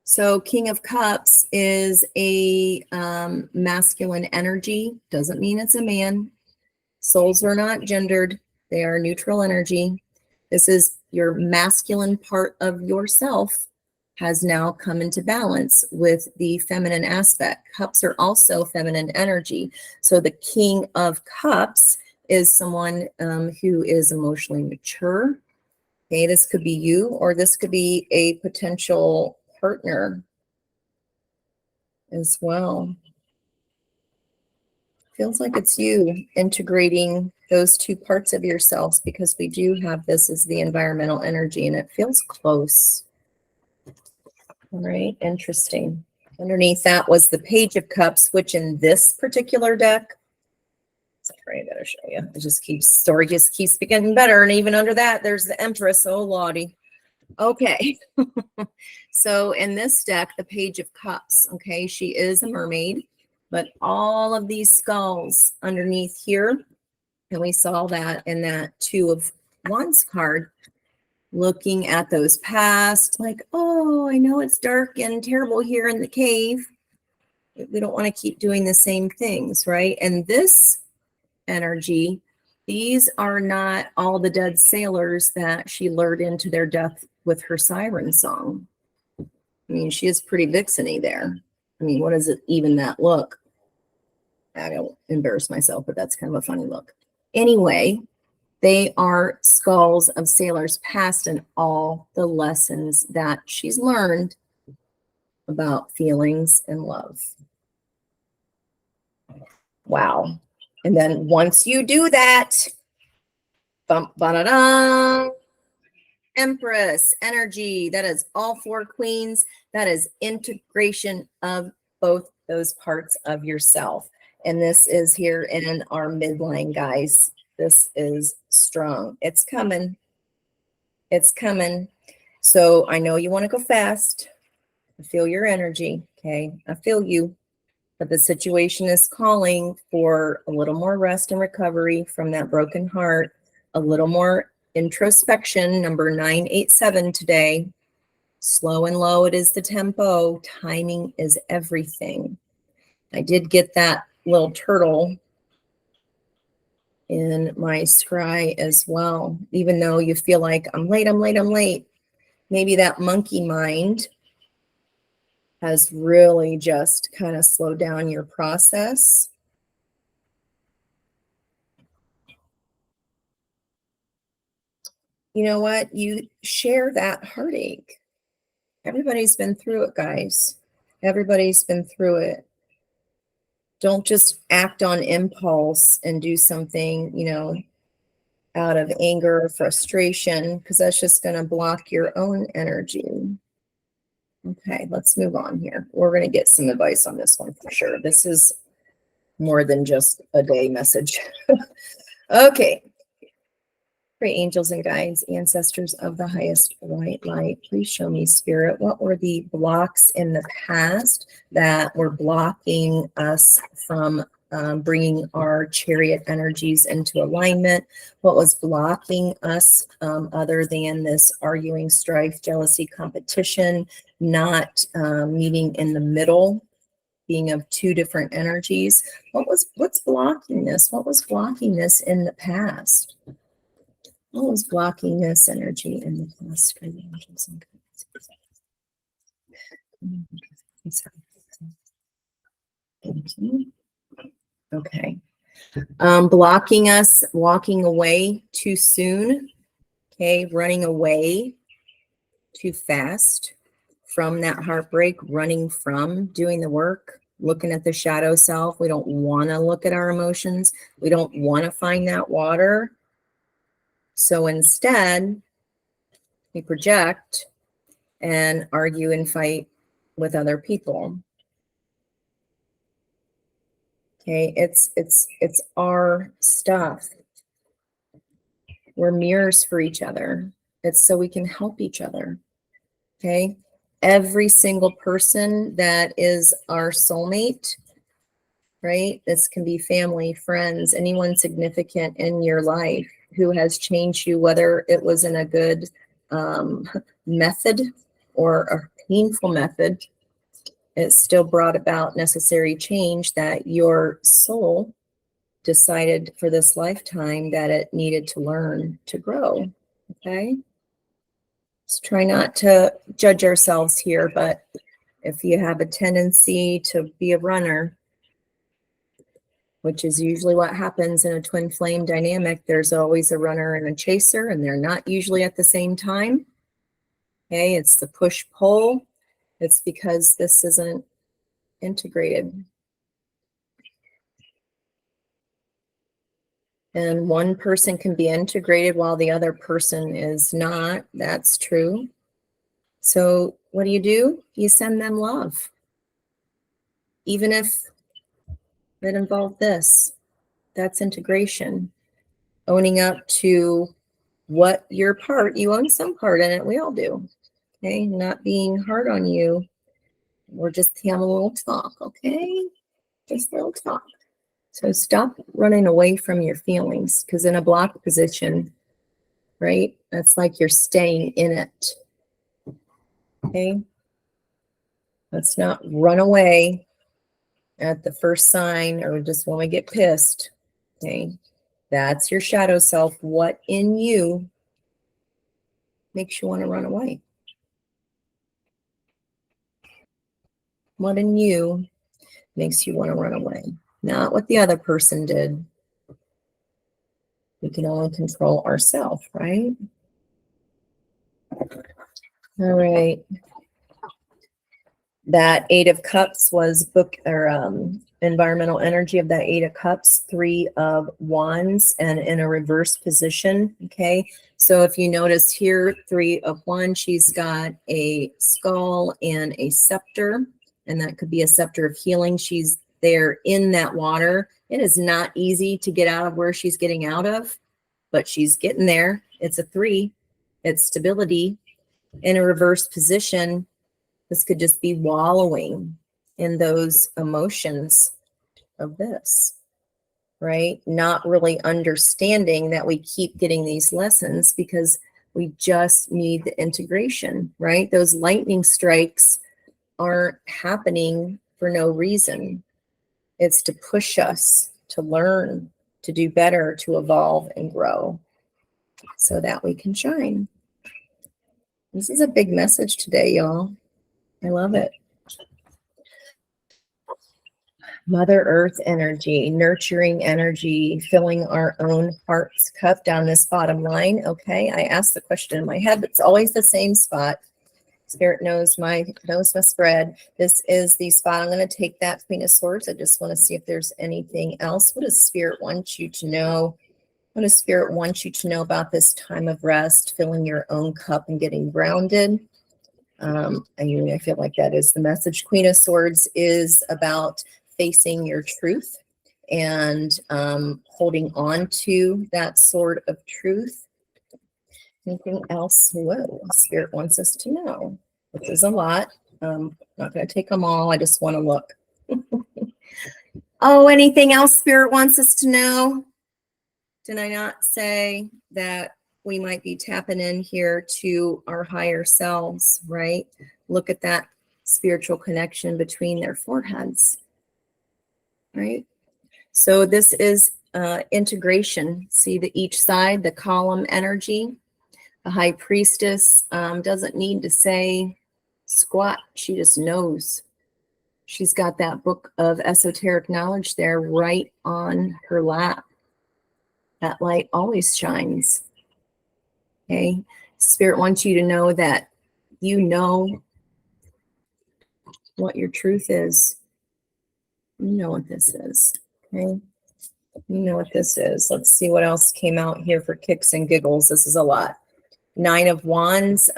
So King of Cups is a masculine energy. Doesn't mean it's a man. Souls are not gendered. They are neutral energy. This is your masculine part of yourself has now come into balance with the feminine aspect. Cups are also feminine energy. So the King of Cups is someone who is emotionally mature. Okay, this could be you, or this could be a potential partner as well. Feels like it's you integrating those 2 parts of yourselves, because we do have this as the environmental energy, and it feels close. All right, interesting. Underneath that was the Page of Cups, which in this particular deck, sorry, I gotta show you. Story just keeps getting better, and even under that, there's the Empress. Oh, Lottie. Okay. So in this deck, the Page of Cups, okay, she is a mermaid, but all of these skulls underneath here, and we saw that in that 2 of Wands card, looking at those past, like, oh, I know it's dark and terrible here in the cave. We don't want to keep doing the same things, right? And this energy, these are not all the dead sailors that she lured into their death with her siren song. I mean, she is pretty vixeny there. I mean, what does it even that look? I don't embarrass myself, but that's kind of a funny look. Anyway, they are skulls of sailors past and all the lessons that she's learned about feelings and love. Wow. And then once you do that, bum, ba-da-da, Empress energy. That is all 4 queens. That is integration of both those parts of yourself. And this is here in our midline, guys. This is strong. It's coming. It's coming. So I know you want to go fast. I feel your energy. Okay. I feel you. But the situation is calling for a little more rest and recovery from that broken heart, a little more introspection, number 987 today. Slow and low, it is the tempo. Timing is everything. I did get that little turtle in my scry as well, even though you feel like I'm late, I'm late, I'm late. Maybe that monkey mind has really just kind of slowed down your process. You know what? You share that heartache. Everybody's been through it, guys. Everybody's been through it. Don't just act on impulse and do something, you know, out of anger or frustration, because that's just going to block your own energy. Okay, let's move on here. We're going to get some advice on this one for sure. This is more than just a day message. Okay. Great angels and guides, ancestors of the highest white light, please show me, Spirit, what were the blocks in the past that were blocking us from bringing our chariot energies into alignment. What was blocking us other than this arguing, strife, jealousy, competition, not meeting in the middle, being of two different energies. What's blocking this? What was blocking this in the past? What was blocking this energy in the past? Okay. Blocking us, walking away too soon. Okay. Running away too fast from that heartbreak, running from doing the work, looking at the shadow self. We don't want to look at our emotions. We don't want to find that water. So instead, we project and argue and fight with other people. Okay, it's our stuff. We're mirrors for each other. It's so we can help each other. Okay, every single person that is our soulmate, right? This can be family, friends, anyone significant in your life who has changed you, whether it was in a good method or a painful method. It still brought about necessary change that your soul decided for this lifetime that it needed to learn to grow. Okay. Let's try not to judge ourselves here, but if you have a tendency to be a runner, which is usually what happens in a twin flame dynamic, there's always a runner and a chaser, and they're not usually at the same time. Okay. It's the push pull. It's because this isn't integrated. And one person can be integrated while the other person is not. That's true. So what do? You send them love. Even if it involved this. That's integration. Owning up to what your part, you own some part in it. We all do. Okay. Not being hard on you. We're just having a little talk. Okay. Just a little talk. So stop running away from your feelings, because in a block position, right? That's like you're staying in it. Okay. Let's not run away at the first sign or just when we get pissed. Okay. That's your shadow self. What in you makes you want to run away? What in you makes you want to run away? Not what the other person did. We can only control ourselves, right? All right. That Eight of Cups was environmental energy of that Eight of Cups, Three of Wands, and in a reverse position. Okay. So if you notice here, Three of Wands, she's got a skull and a scepter, and that could be a scepter of healing. She's there in that water. It is not easy to get out of where she's getting out of, but she's getting there. It's a 3. It's stability. In a reverse position, this could just be wallowing in those emotions of this, right? Not really understanding that we keep getting these lessons because we just need the integration, right? Those lightning strikes aren't happening for no reason. It's to push us to learn, to do better, to evolve and grow so that we can shine. This is a big message today, y'all. I love it. Mother Earth energy, nurturing energy, filling our own heart's cup down this bottom line. Okay, I asked the question in my head, but it's always the same spot. Spirit knows my spread. This is the spot. I'm going to take that Queen of Swords. I just want to see if there's anything else. What does Spirit want you to know? What does Spirit want you to know about this time of rest, filling your own cup and getting grounded? I feel like that is the message. Queen of Swords is about facing your truth and holding on to that sword of truth. Anything else? Whoa, Spirit wants us to know. This is a lot. I'm not going to take them all. I just want to look. Oh, anything else Spirit wants us to know? Did I not say that we might be tapping in here to our higher selves, right? Look at that spiritual connection between their foreheads, right? So this is integration. See each side, the column energy. The high priestess doesn't need to say squat. She just knows. She's got that book of esoteric knowledge there right on her lap. That light always shines. Okay. Spirit wants you to know that you know what your truth is. You know what this is. Okay. You know what this is. Let's see what else came out here for kicks and giggles. This is a lot. 9 of Wands,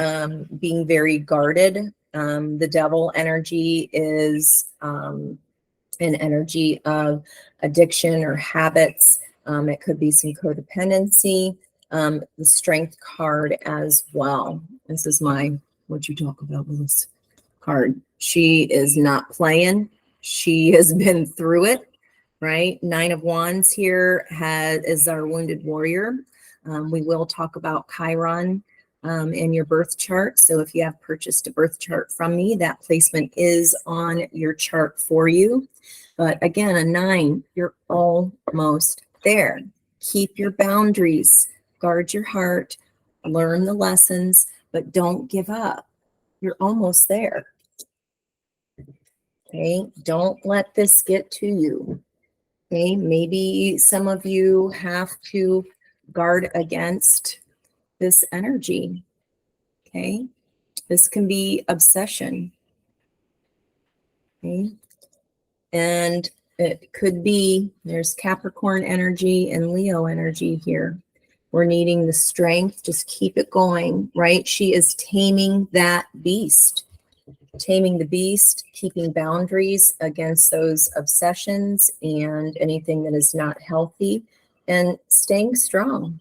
being very guarded. The devil energy is an energy of addiction or habits. It could be some codependency. The strength card as well. This is what you talk about with this card. She is not playing. She has been through it, right? 9 of Wands here is our wounded warrior. We will talk about Chiron in your birth chart. So if you have purchased a birth chart from me, that placement is on your chart for you. But again, a 9, you're almost there. Keep your boundaries, guard your heart, learn the lessons, but don't give up. You're almost there. Okay, don't let this get to you. Okay, maybe some of you have to guard against this energy. Okay, this can be obsession. Okay, and it could be, there's Capricorn energy and Leo energy here. We're needing the strength, just keep it going, right? She is taming that beast. Taming the beast, keeping boundaries against those obsessions and anything that is not healthy, and staying strong.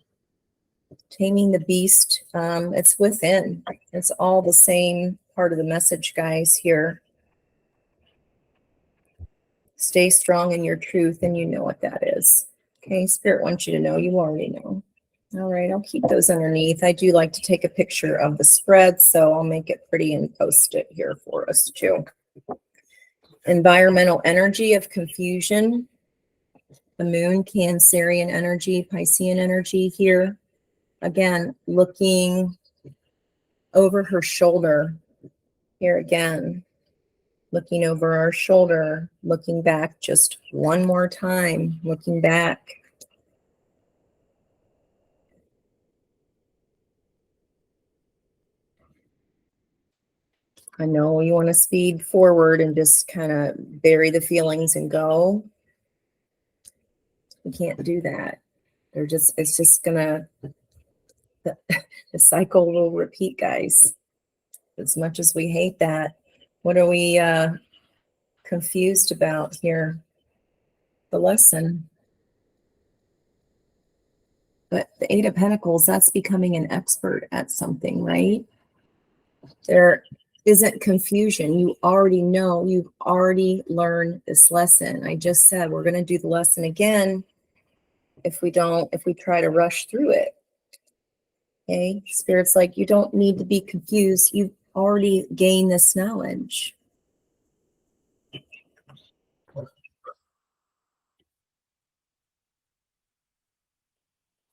Taming the beast, it's within. It's all the same part of the message, guys, here. Stay strong in your truth, and you know what that is. Okay, Spirit wants you to know. You already know. All right, I'll keep those underneath. I do like to take a picture of the spread, so I'll make it pretty and post it here for us too. Environmental energy of confusion. The moon, Cancerian energy, Piscean energy here. Again, looking over her shoulder. Here again, looking over our shoulder, looking back just one more time, looking back. I know you want to speed forward and just kind of bury the feelings and go. You can't do that. It's just gonna, the cycle will repeat, guys. As much as we hate that, what are we confused about here? The lesson. But the 8 of Pentacles, that's becoming an expert at something, right? There isn't confusion. You already know, you've already learned this lesson. I just said we're going to do the lesson again if we try to rush through it. Okay, Spirit's like, you don't need to be confused. You've already gained this knowledge.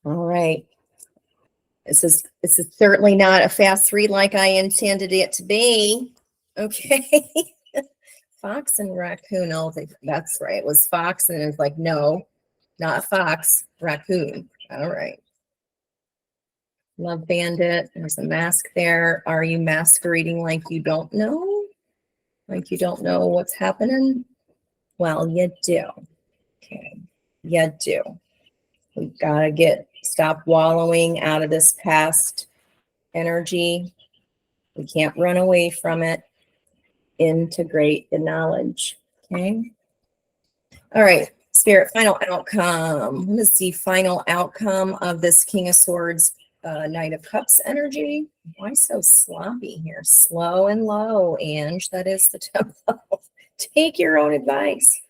All right. This is certainly not a fast read like I intended it to be. Okay. Fox and raccoon. Oh, that's right. It was fox, and it's like, no, not fox, raccoon. All right. Love Bandit. There's a mask there. Are you masquerading like you don't know? Like you don't know what's happening? Well, you do. Okay. You do. We've got to stop wallowing out of this past energy. We can't run away from it. Integrate the knowledge. Okay. All right. Spirit, final outcome. Let's see. Final outcome of this King of Swords, Knight of Cups energy. Why so sloppy here? Slow and low, Ange. That is the tempo. Take your own advice.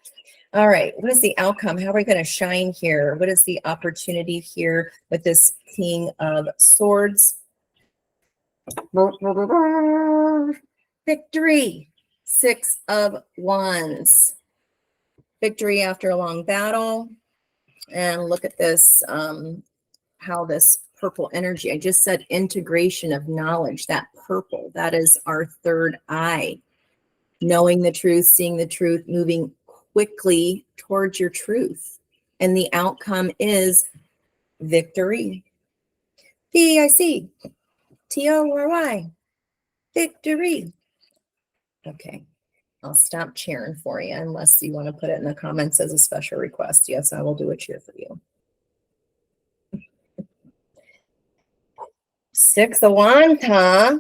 All right, what is the outcome? How are we going to shine here? What is the opportunity here with this King of Swords? Victory. 6 of Wands. Victory after a long battle. And look at this, how this purple energy, I just said integration of knowledge, that purple, that is our third eye. Knowing the truth, seeing the truth, moving quickly towards your truth. And the outcome is victory. VICTORY. Victory. Okay, I'll stop cheering for you unless you want to put it in the comments as a special request. Yes, I will do a cheer for you. 6 of Wands, huh?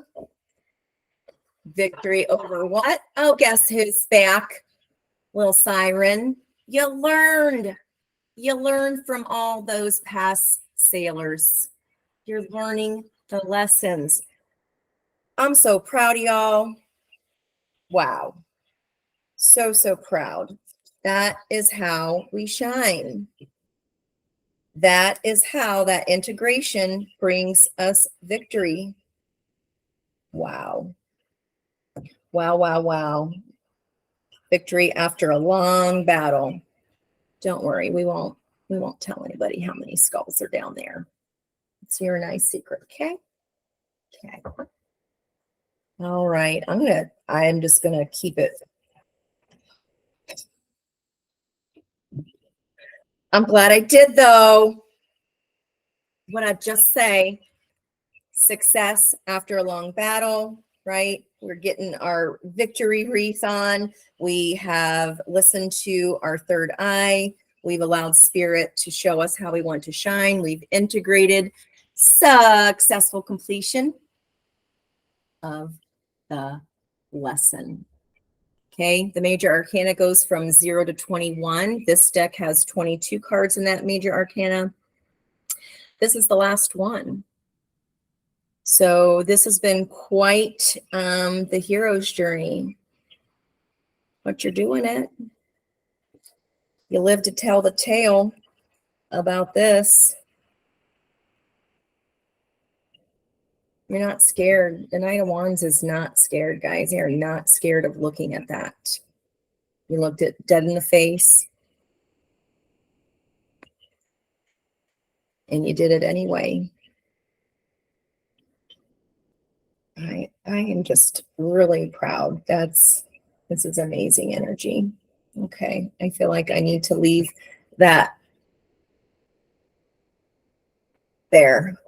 Victory over what? Oh, guess who's back? Little siren. You learned from all those past sailors. You're learning the lessons. I'm so proud of y'all. Wow. So proud. That is how we shine. That is how that integration brings us victory. Wow. Wow. Victory after a long battle. Don't worry, we won't tell anybody how many skulls are down there. It's your nice secret, okay? Okay. All right. I'm just gonna keep it. I'm glad I did though. What I just say, success after a long battle, right? We're getting our victory wreath on. We have listened to our third eye. We've allowed spirit to show us how we want to shine. We've integrated successful completion of the lesson. Okay, the major arcana goes from 0 to 21. This deck has 22 cards in that major arcana. This is the last one. So this has been quite the hero's journey. But you're doing it. You live to tell the tale about this. You're not scared. The Knight of Wands is not scared, guys. They are not scared of looking at that. You looked it dead in the face. And you did it anyway. I am just really proud. This is amazing energy. Okay, I feel like I need to leave that there.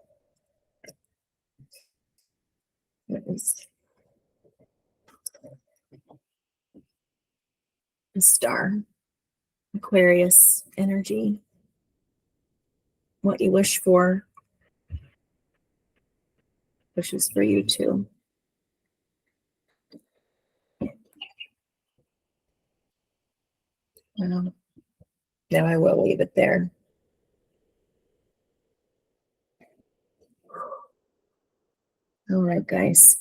A star, Aquarius energy. What you wish for wishes for you too. Now I will leave it there. All right, guys.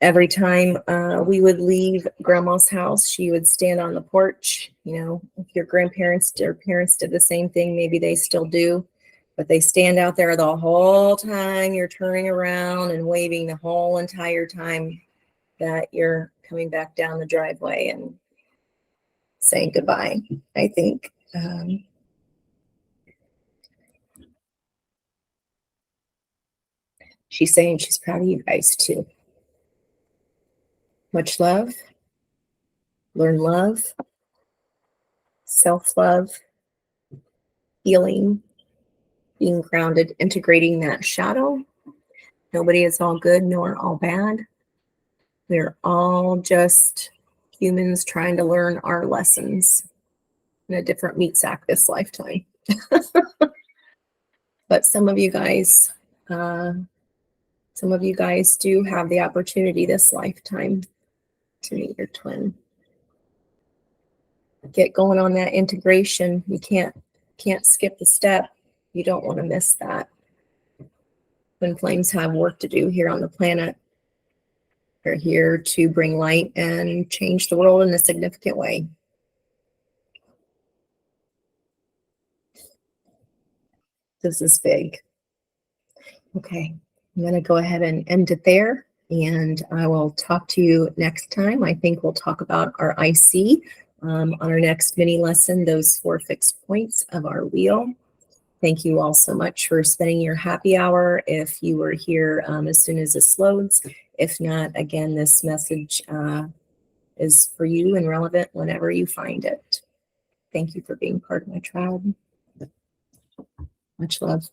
Every time we would leave Grandma's house, she would stand on the porch. You know, if your grandparents or parents did the same thing, maybe they still do. But they stand out there the whole time you're turning around and waving the whole entire time that you're coming back down the driveway and saying goodbye. I think she's saying she's proud of you guys too. Much love. Learn love. Self-love. Healing. Being grounded. Integrating that shadow. Nobody is all good nor all bad. We're all just humans trying to learn our lessons in a different meat sack this lifetime. But some of you guys do have the opportunity this lifetime to meet your twin. Get going on that integration. You can't skip the step. You don't want to miss that. Twin flames have work to do here on the planet. They're here to bring light and change the world in a significant way. This is big. Okay, I'm going to go ahead and end it there, and I will talk to you next time. I think we'll talk about our IC on our next mini lesson, those 4 fixed points of our wheel. Thank you all so much for spending your happy hour. If you were here as soon as this loads, if not, again, this message is for you and relevant whenever you find it. Thank you for being part of my tribe. Much love.